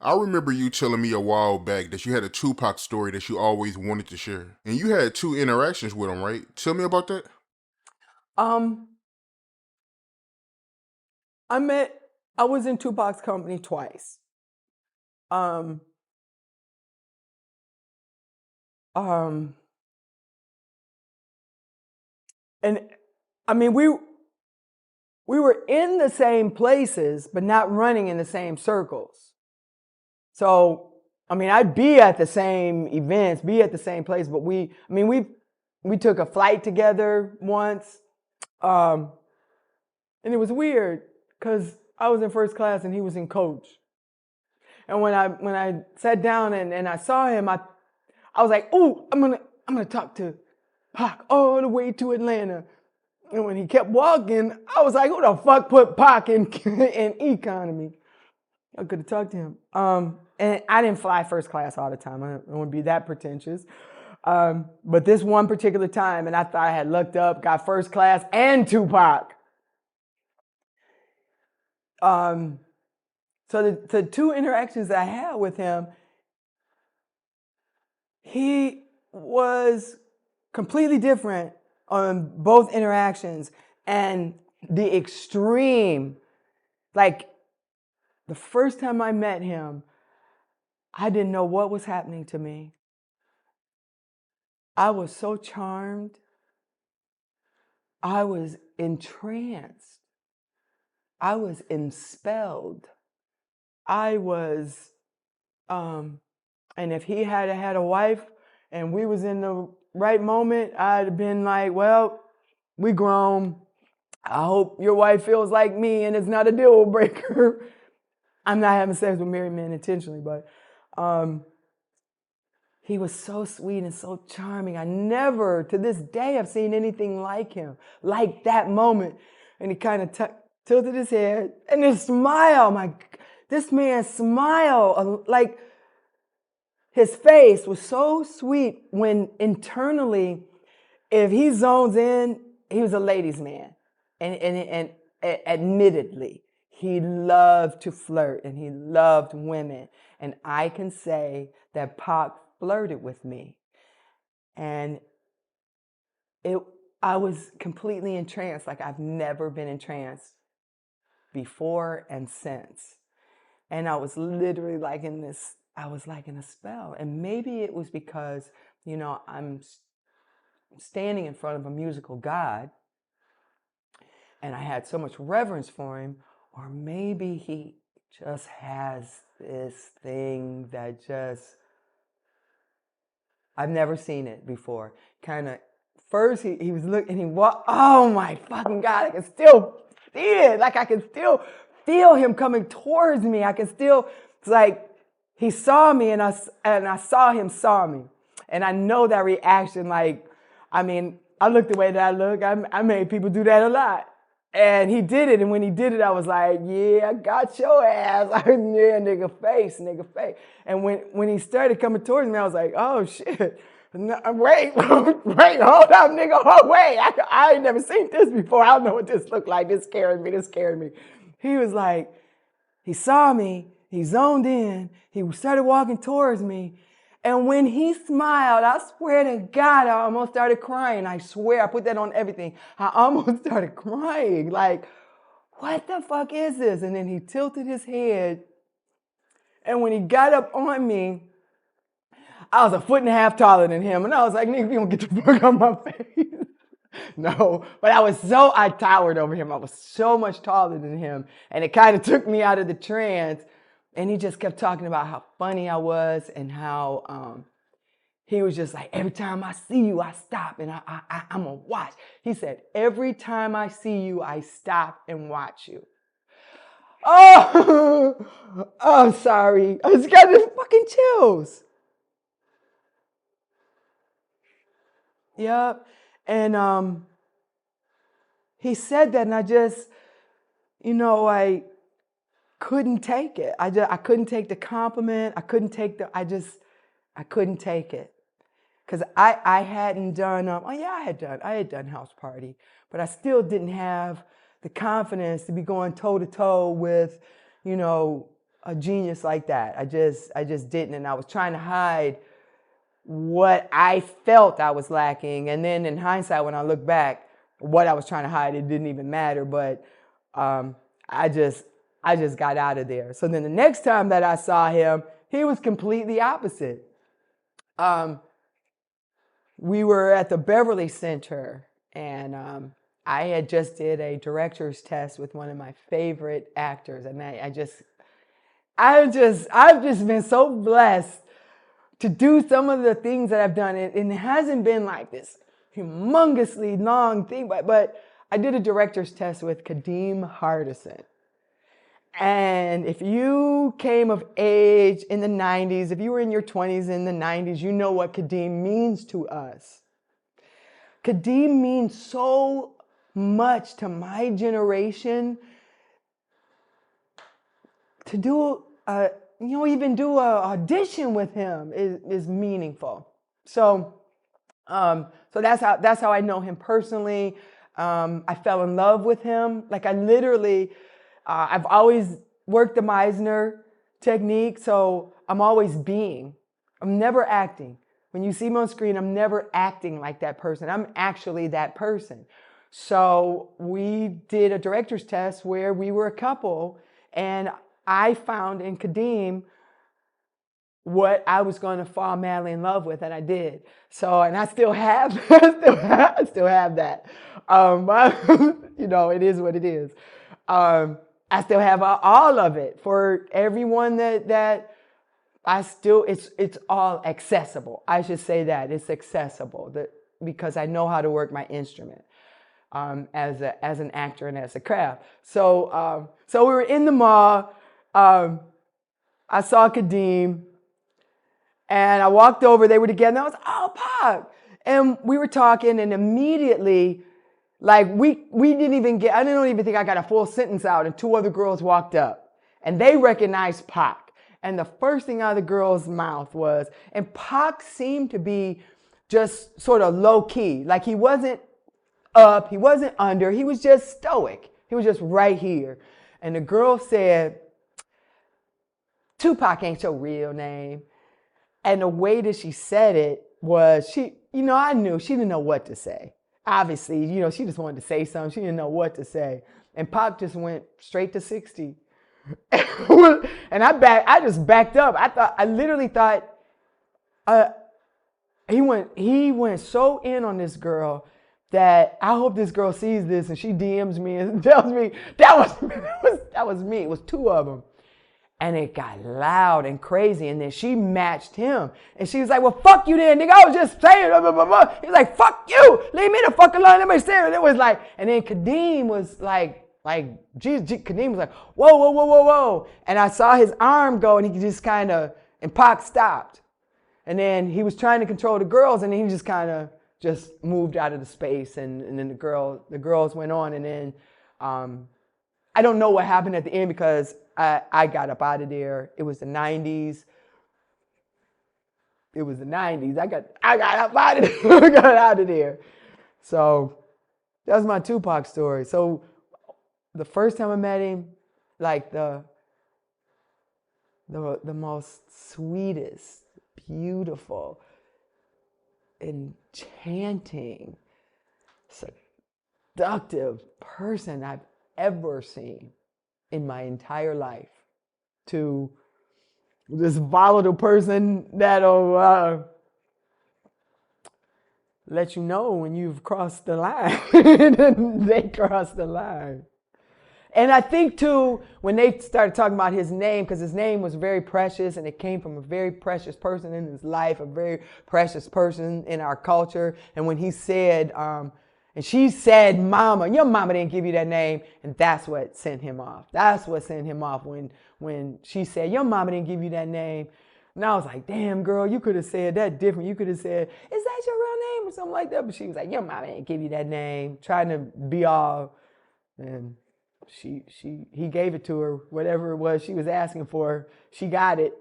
I remember you telling me a while back that you had a Tupac story that you always wanted to share. And you had two interactions with him, right? Tell me about that. Um, I met, I was in Tupac's company twice. Um, um, and I mean, we were in the same places, but not running in the same circles. So, I mean, I'd be at the same events, be at the same place, but we took a flight together once. Um, and it was weird because I was in first class and he was in coach. And when I sat down and I saw him, I was like, "Ooh, I'm gonna talk to Pac all the way to Atlanta." And when he kept walking, I was like, "Who the fuck put Pac in in economy?" I could have talked to him. And I didn't fly first class all the time. I don't want to be that pretentious. But this one particular time, and I thought I had looked up, got first class and Tupac. Um, so the two interactions that I had with him, he was completely different on both interactions. And the extreme, like the first time I met him, I didn't know what was happening to me. I was so charmed. I was entranced. I was enspelled. I was, and if he had a wife and we was in the right moment, I'd have been like, well, we grown. I hope your wife feels like me and it's not a deal breaker. I'm not having sex with married men intentionally, but um, he was so sweet and so charming. I never, to this day, have seen anything like him, like that moment. And he kind of tilted his head and his smile, this man's smile, like his face was so sweet when internally, if he zones in, he was a ladies' man. And admittedly, he loved to flirt and he loved women. And I can say that Pac flirted with me. And it I was completely entranced, like I've never been entranced before and since. And I was literally like I was like in a spell. And maybe it was because, I'm standing in front of a musical God and I had so much reverence for him, or maybe he just has this thing that just, I've never seen it before. Kind of, first he was looking, he walked, oh my fucking God, I can still see it. Like I can still feel him coming towards me. I can still, it's like he saw me and I saw him saw me. And I know that reaction, like, I mean, I look the way that I look. I made people do that a lot. And he did it, and when he did it, I was like, "Yeah, I got your ass." Yeah, nigga face, nigga face. And when he started coming towards me, I was like, "Oh shit, no, wait, wait, hold up, nigga, oh wait, I ain't never seen this before. I don't know what this looked like. This scared me. This scared me." He was like, he saw me, he zoned in, he started walking towards me. And when he smiled, I swear to God, I almost started crying. I swear, I put that on everything. I almost started crying. Like, what the fuck is this? And then he tilted his head. And when he got up on me, I was a foot and a half taller than him. And I was like, nigga, you don't get the fuck out my face. No, but I towered over him. I was so much taller than him. And it kind of took me out of the trance. And he just kept talking about how funny I was and how he was just like, every time I see you, I stop and I'm going to watch. He said, every time I see you, I stop and watch you. Oh, I'm sorry. I just got this fucking chills. Yep. And he said that and I couldn't take it. I couldn't take the compliment. I couldn't take it. Because I hadn't done, I had done house party, but I still didn't have the confidence to be going toe to toe with, you know, a genius like that. I just didn't, and I was trying to hide what I felt I was lacking. And then in hindsight, when I look back, what I was trying to hide, it didn't even matter. But I just got out of there. So then the next time that I saw him, he was completely opposite. We were at the Beverly Center, and I had just did a director's test with one of my favorite actors, and I've just been so blessed to do some of the things that I've done. And it hasn't been like this humongously long thing, but I did a director's test with Kadeem Hardison. And if you came of age in the 90s, if you were in your 20s in the 90s, you know what Kadeem means to us. Kadeem means so much to my generation. To do even do an audition with him is meaningful. So that's how I know him personally. I fell in love with him. Like I literally, I've always worked the Meisner technique, so I'm always being. I'm never acting. When you see me on screen, I'm never acting like that person. I'm actually that person. So we did a director's test where we were a couple, and I found in Kadeem what I was going to fall madly in love with, and I did. So, and I still have, I still have that. It is what it is. I still have all of it for everyone that I still. It's all accessible. I should say that it's accessible because I know how to work my instrument as an actor and as a craft. So we were in the mall. I saw Kadeem, and I walked over. They were together. And I was, oh, Pop. And we were talking, and immediately, like we didn't even get. I don't even think I got a full sentence out, and two other girls walked up, and they recognized Pac. And the first thing out of the girl's mouth was, and Pac seemed to be just sort of low key, like he wasn't up, he wasn't under, he was just stoic. He was just right here. And the girl said, Tupac ain't your real name. And the way that she said it was, I knew she didn't know what to say. Obviously, she just wanted to say something. She didn't know what to say. And Pac just went straight to 60. And I just backed up. I literally thought, he went so in on this girl that I hope this girl sees this and she DMs me and tells me that was me. It was two of them. And it got loud and crazy. And then she matched him. And she was like, well, fuck you then, nigga. I was just saying, blah, blah, blah, blah. He's like, fuck you. Leave me the fuck alone. Let me say it. It was like, and then Kadeem was like, Kadeem was like, whoa, whoa, whoa, whoa, whoa. And I saw his arm go, and he just kind of, and Pac stopped. And then he was trying to control the girls, and then he just kind of just moved out of the space. And then the girls went on. And then I don't know what happened at the end because I got up out of there. It was the 90s. I got up out of there. I got out of there. So that was my Tupac story. So the first time I met him, like the most sweetest, beautiful, enchanting, seductive person I've ever seen in my entire life, to this volatile person that'll let you know when you've crossed the line. They crossed the line. And I think too, when they started talking about his name, because his name was very precious and it came from a very precious person in his life, a very precious person in our culture. And when he said, and she said, mama, your mama didn't give you that name. And that's what sent him off. That's what sent him off when she said, your mama didn't give you that name. And I was like, damn, girl, you could have said that different. You could have said, is that your real name or something like that? But she was like, your mama didn't give you that name. Trying to be all, and he gave it to her, whatever it was she was asking for. She got it.